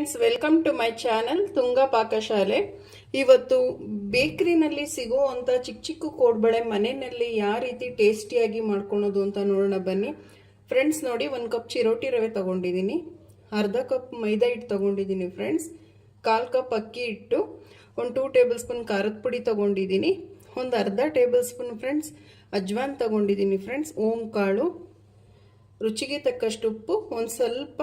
Friends, welcome to my channel Tunga ಪಾಕಶಾಲೆ. ಇವತ್ತು ಬೇಕರಿನಲ್ಲಿ ಸಿಗುವಂಥ ಚಿಕ್ಕ ಚಿಕ್ಕ ಕೋಡ್ಬಳೆ ಮನೆಯಲ್ಲಿ ಯಾವ ರೀತಿ ಟೇಸ್ಟಿಯಾಗಿ ಮಾಡ್ಕೊಳೋದು ಅಂತ ನೋಡೋಣ ಬನ್ನಿ. ಫ್ರೆಂಡ್ಸ್ ನೋಡಿ, 1 ಕಪ್ ಚಿರೋಟಿ ರವೆ ತಗೊಂಡಿದ್ದೀನಿ, ಅರ್ಧ ಕಪ್ ಮೈದಾ ಹಿಟ್ಟು ತಗೊಂಡಿದ್ದೀನಿ ಫ್ರೆಂಡ್ಸ್, 1/4 ಕಪ್ ಅಕ್ಕಿ ಹಿಟ್ಟು, 2 ಟೇಬಲ್ ಸ್ಪೂನ್ ಖಾರದ ಪುಡಿ ತಗೊಂಡಿದ್ದೀನಿ, ಒಂದು ಅರ್ಧ ಟೇಬಲ್ ಸ್ಪೂನ್ ಫ್ರೆಂಡ್ಸ್ ಅಜ್ವಾನ್ ತಗೊಂಡಿದ್ದೀನಿ ಫ್ರೆಂಡ್ಸ್, ಓಂ ಕಾಳು, ರುಚಿಗೆ ತಕ್ಕಷ್ಟು ಉಪ್ಪು, ಒಂದು ಸ್ವಲ್ಪ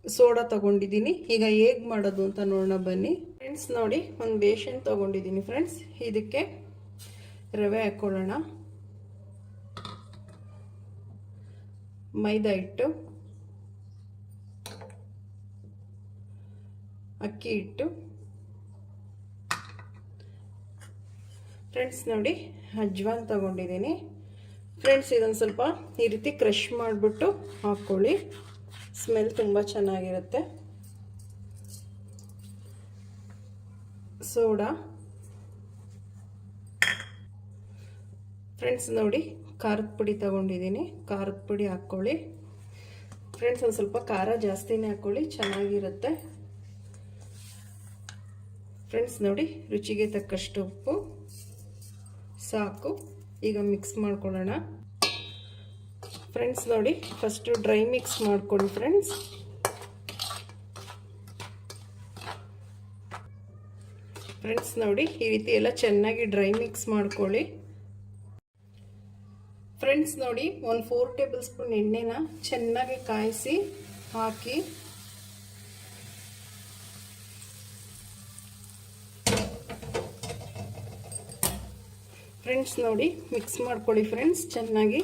ಸೋಡಾ ತಗೊಂಡಿದ್ದೀನಿ. ಈಗ ಹೇಗೆ ಮಾಡೋದು ಅಂತ ನೋಡೋಣ ಬನ್ನಿ. ಫ್ರೆಂಡ್ಸ್ ನೋಡಿ, ಒಂದು ಬೇಸನ್ ತಗೊಂಡಿದ್ದೀನಿ ಫ್ರೆಂಡ್ಸ್, ಇದಕ್ಕೆ ರವೆ ಹಾಕೊಳ್ಳೋಣ, ಮೈದಾ ಹಿಟ್ಟು, ಅಕ್ಕಿ ಹಿಟ್ಟು. ಫ್ರೆಂಡ್ಸ್ ನೋಡಿ, ಅಜ್ವಾನ್ ತಗೊಂಡಿದ್ದೀನಿ ಫ್ರೆಂಡ್ಸ್, ಇದೊಂದು ಸ್ವಲ್ಪ ಈ ರೀತಿ ಕ್ರಷ್ ಮಾಡಿಬಿಟ್ಟು ಹಾಕ್ಕೊಳ್ಳಿ, ಸ್ಮೆಲ್ ತುಂಬ ಚೆನ್ನಾಗಿರುತ್ತೆ. ಸೋಡಾ ಫ್ರೆಂಡ್ಸ್ ನೋಡಿ, ಖಾರದ ಪುಡಿ ತಗೊಂಡಿದ್ದೀನಿ, ಖಾರದ ಪುಡಿ ಹಾಕ್ಕೊಳ್ಳಿ ಫ್ರೆಂಡ್ಸ್, ಒಂದು ಸ್ವಲ್ಪ ಖಾರ ಜಾಸ್ತಿನೇ ಹಾಕ್ಕೊಳ್ಳಿ, ಚೆನ್ನಾಗಿರುತ್ತೆ ಫ್ರೆಂಡ್ಸ್. ನೋಡಿ, ರುಚಿಗೆ ತಕ್ಕಷ್ಟು ಉಪ್ಪು ಸಾಕು. ಈಗ ಮಿಕ್ಸ್ ಮಾಡ್ಕೊಳ್ಳೋಣ ಫ್ರೆಂಡ್ಸ್. ನೋಡಿ, ಫಸ್ಟು ಡ್ರೈ ಮಿಕ್ಸ್ ಮಾಡ್ಕೊಳ್ಳಿ ಫ್ರೆಂಡ್ಸ್. ಫ್ರೆಂಡ್ಸ್ ನೋಡಿ, ಈ ರೀತಿ ಎಲ್ಲ ಚೆನ್ನಾಗಿ ಡ್ರೈ ಮಿಕ್ಸ್ ಮಾಡ್ಕೊಳ್ಳಿ ಫ್ರೆಂಡ್ಸ್. ನೋಡಿ, ಒಂದು 4 ಟೇಬಲ್ ಸ್ಪೂನ್ ಎಣ್ಣೆನ ಚೆನ್ನಾಗಿ ಕಾಯಿಸಿ ಹಾಕಿ ಫ್ರೆಂಡ್ಸ್ ನೋಡಿ, ಮಿಕ್ಸ್ ಮಾಡ್ಕೊಳ್ಳಿ ಫ್ರೆಂಡ್ಸ್ ಚೆನ್ನಾಗಿ.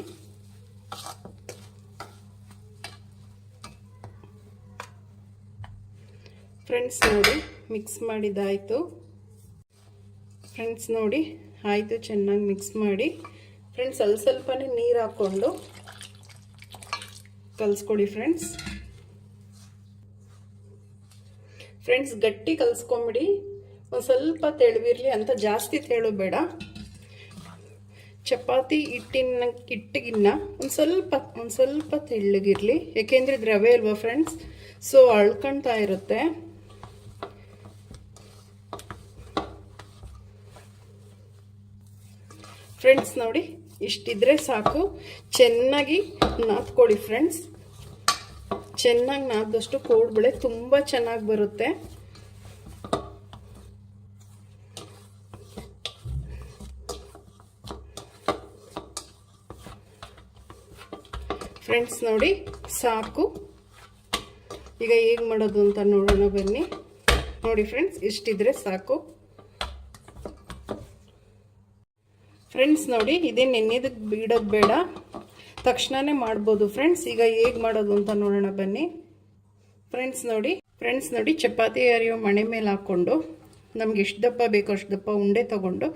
ಫ್ರೆಂಡ್ಸ್ ನೋಡಿ, ಮಿಕ್ಸ್ ಮಾಡಿದ್ದಾಯಿತು ಫ್ರೆಂಡ್ಸ್. ನೋಡಿ ಆಯಿತು, ಚೆನ್ನಾಗಿ ಮಿಕ್ಸ್ ಮಾಡಿ ಫ್ರೆಂಡ್ಸ್. ಸ್ವಲ್ಪನೇ ನೀರು ಹಾಕ್ಕೊಂಡು ಕಲಿಸ್ಕೊಡಿ ಫ್ರೆಂಡ್ಸ್. ಫ್ರೆಂಡ್ಸ್ ಗಟ್ಟಿ ಕಲಿಸ್ಕೊಂಬಿಡಿ, ಒಂದು ಸ್ವಲ್ಪ ತೆಳುವಿರಲಿ ಅಂತ, ಜಾಸ್ತಿ ತೆಳು ಬೇಡ. ಚಪಾತಿ ಹಿಟ್ಟಿಗಿನ್ನ ಒಂದು ಸ್ವಲ್ಪ ತೆಳ್ಳಗಿರಲಿ, ಏಕೆಂದರೆ ಇದು ರವೆ ಅಲ್ವಾ ಫ್ರೆಂಡ್ಸ್, ಸೊ ಅಳ್ಕೊಳ್ತಾ ಇರುತ್ತೆ. ಫ್ರೆಂಡ್ಸ್ ನೋಡಿ, ಇಷ್ಟಿದ್ರೆ ಸಾಕು. ಚೆನ್ನಾಗಿ ನಾದ್ಕೊಳ್ಳಿ ಫ್ರೆಂಡ್ಸ್, ಚೆನ್ನಾಗಿ ನಾದಷ್ಟು ಕೋಡ್ಬಳೆ ತುಂಬ ಚೆನ್ನಾಗಿ ಬರುತ್ತೆ. ಫ್ರೆಂಡ್ಸ್ ನೋಡಿ, ಸಾಕು. ಈಗ ಹೇಗೆ ಮಾಡೋದು ಅಂತ ನೋಡೋಣ ಬನ್ನಿ. ನೋಡಿ ಫ್ರೆಂಡ್ಸ್, ಇಷ್ಟಿದ್ರೆ ಸಾಕು ಫ್ರೆಂಡ್ಸ್. ನೋಡಿ, ಇದೇ ನೆನೆದಕ್ಕೆ ಬಿಡೋದು ಬೇಡ, ತಕ್ಷಣವೇ ಮಾಡ್ಬೋದು ಫ್ರೆಂಡ್ಸ್. ಈಗ ಹೇಗೆ ಮಾಡೋದು ಅಂತ ನೋಡೋಣ ಬನ್ನಿ. ಫ್ರೆಂಡ್ಸ್ ನೋಡಿ, ಚಪಾತಿ ಹರಿಯೋ ಮಣೆ ಮೇಲೆ ಹಾಕ್ಕೊಂಡು ನಮ್ಗೆ ಎಷ್ಟು ದಪ್ಪ ಬೇಕೋ ಅಷ್ಟು ದಪ್ಪ ಉಂಡೆ ತಗೊಂಡು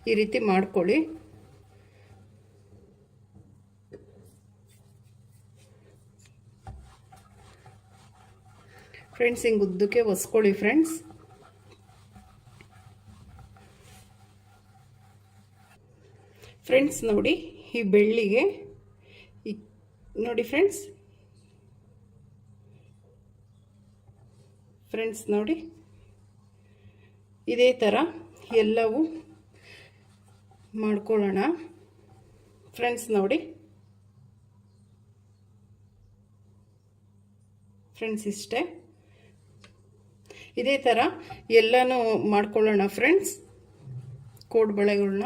ಈ ರೀತಿ ಮಾಡ್ಕೊಳ್ಳಿ ಫ್ರೆಂಡ್ಸ್. ಹಿಂಗೆ ಉದ್ದಕ್ಕೆ ಒಸ್ಕೊಳ್ಳಿ ಫ್ರೆಂಡ್ಸ್. ಫ್ರೆಂಡ್ಸ್ ನೋಡಿ, ಈ ಬೆಳ್ಳಿಗೆ ನೋಡಿ ಫ್ರೆಂಡ್ಸ್ ನೋಡಿ, ಇದೇ ಥರ ಎಲ್ಲವೂ ಮಾಡ್ಕೊಳ್ಳೋಣ ಫ್ರೆಂಡ್ಸ್. ನೋಡಿ ಫ್ರೆಂಡ್ಸ್, ಇಷ್ಟೇ, ಇದೇ ಥರ ಎಲ್ಲನೂ ಮಾಡ್ಕೊಳ್ಳೋಣ ಫ್ರೆಂಡ್ಸ್, ಕೋಡ್ಬಳೆಗಳನ್ನ.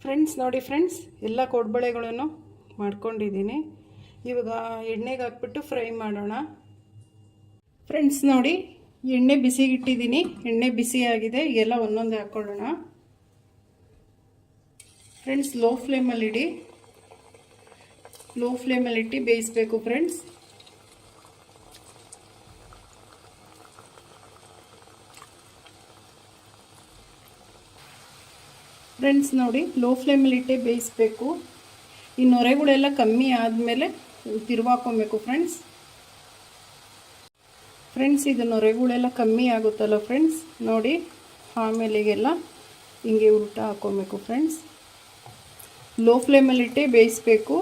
ಫ್ರೆಂಡ್ಸ್ ನೋಡಿ ಫ್ರೆಂಡ್ಸ್, ಎಲ್ಲ ಕೋಡ್ಬಳೆಗಳನ್ನು ಮಾಡ್ಕೊಂಡಿದ್ದೀನಿ. ಇವಾಗ ಎಣ್ಣೆಗೆ ಹಾಕ್ಬಿಟ್ಟು ಫ್ರೈ ಮಾಡೋಣ ಫ್ರೆಂಡ್ಸ್. ನೋಡಿ, ಎಣ್ಣೆ ಬಿಸಿಗಿಟ್ಟಿದ್ದೀನಿ, ಎಣ್ಣೆ ಬಿಸಿ ಆಗಿದೆ. ಎಲ್ಲ ಒಂದೊಂದೇ ಹಾಕ್ಕೊಳ್ಳೋಣ ಫ್ರೆಂಡ್ಸ್. ಲೋ ಫ್ಲೇಮಲ್ಲಿಟ್ಟು ಬೇಯಿಸಬೇಕು ಫ್ರೆಂಡ್ಸ್. ಫ್ರೆಂಡ್ಸ್ ನೋಡಿ, ಲೋ ಫ್ಲೇಮಲ್ಲಿಟ್ಟೆ ಬೇಯಿಸಬೇಕು. ಈ ನೊರೆಗಳೆಲ್ಲ ಕಮ್ಮಿ ಆದಮೇಲೆ ತಿರುವಾಕೊಬೇಕು ಫ್ರೆಂಡ್ಸ್. ಇದು ನೊರೆಗಳೆಲ್ಲ ಕಮ್ಮಿ ಆಗುತ್ತಲ್ಲ ಫ್ರೆಂಡ್ಸ್, ನೋಡಿ ಆಮೇಲೆಗೆಲ್ಲ ಹಿಂಗೆ ಉಲ್ಟಾ ಹಾಕ್ಕೊಬೇಕು ಫ್ರೆಂಡ್ಸ್. ಲೋ ಫ್ಲೇಮಲ್ಲಿಟ್ಟೆ ಬೇಯಿಸಬೇಕು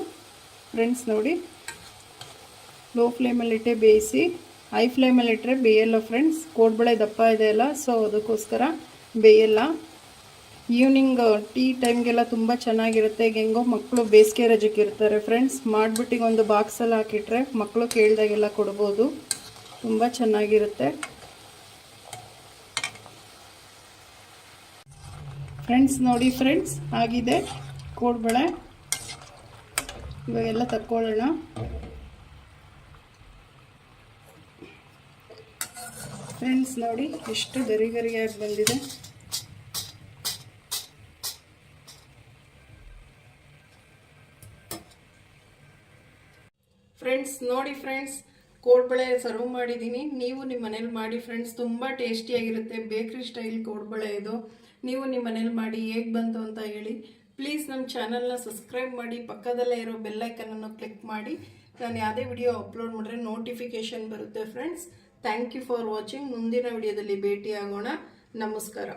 ಫ್ರೆಂಡ್ಸ್. ನೋಡಿ, ಲೋ ಫ್ಲೇಮಲ್ಲಿಟ್ಟೆ ಬೇಯಿಸಿ ಹೈ ಫ್ಲೇಮಲ್ಲಿ ಇಟ್ಟರೆ ಬೇಯಲ್ಲ ಫ್ರೆಂಡ್ಸ್. ಕೋಡ್ಬಳೆ ದಪ್ಪ ಇದೆ ಅಲ್ಲ, ಸೊ ಅದಕ್ಕೋಸ್ಕರ ಬೇಯಲ್ಲ. ಈವ್ನಿಂಗ್ ಟೀ ಟೈಮ್ಗೆಲ್ಲ ತುಂಬ ಚೆನ್ನಾಗಿರುತ್ತೆ. ಹೆಂಗೋ ಮಕ್ಕಳು ಬೇಸಿಗೆ ರಜಕ್ಕೆ ಇರ್ತಾರೆ ಫ್ರೆಂಡ್ಸ್, ಮಾಡಿಬಿಟ್ಟು ಒಂದು ಬಾಕ್ಸಲ್ಲಿ ಹಾಕಿಟ್ರೆ ಮಕ್ಕಳು ಕೇಳಿದಾಗೆಲ್ಲ ಕೊಡ್ಬೋದು. ತುಂಬ ಚೆನ್ನಾಗಿರುತ್ತೆ ಫ್ರೆಂಡ್ಸ್. ನೋಡಿ ಫ್ರೆಂಡ್ಸ್, ಆಗಿದೆ ಕೋಡ್ಬಳೆ. ಇವಾಗೆಲ್ಲ ತಕ್ಕೊಳ್ಳೋಣ. ಫ್ರೆಂಡ್ಸ್ ನೋಡಿ ಎಷ್ಟು ಗರಿ ಗರಿಯಾಗಿ ಬಂದಿದೆ. ಫ್ರೆಂಡ್ಸ್ ನೋಡಿ ಫ್ರೆಂಡ್ಸ್, ಕೋಡ್ಬಳೆ ಸರ್ವ್ ಮಾಡಿದ್ದೀನಿ. ನೀವು ನಿಮ್ಮ ಮನೇಲಿ ಮಾಡಿ ಫ್ರೆಂಡ್ಸ್, ತುಂಬ ಟೇಸ್ಟಿಯಾಗಿರುತ್ತೆ. ಬೇಕ್ರಿ ಸ್ಟೈಲ್ ಕೋಡ್ಬಳೆ ಇದು. ನೀವು ನಿಮ್ಮ ಮನೇಲಿ ಮಾಡಿ ಹೇಗೆ ಬಂತು ಅಂತ ಹೇಳಿ. ಪ್ಲೀಸ್ ನಮ್ಮ ಚಾನಲ್ನ ಸಬ್ಸ್ಕ್ರೈಬ್ ಮಾಡಿ, ಪಕ್ಕದಲ್ಲೇ ಇರೋ ಬೆಲ್ಲೈಕನನ್ನು ಕ್ಲಿಕ್ ಮಾಡಿ. ನಾನು ಯಾವುದೇ ವಿಡಿಯೋ ಅಪ್ಲೋಡ್ ಮಾಡಿದ್ರೆ ನೋಟಿಫಿಕೇಶನ್ ಬರುತ್ತೆ friends. Thank you for watching. ಮುಂದಿನ ವಿಡಿಯೋದಲ್ಲಿ ಭೇಟಿಯಾಗೋಣ. ನಮಸ್ಕಾರ.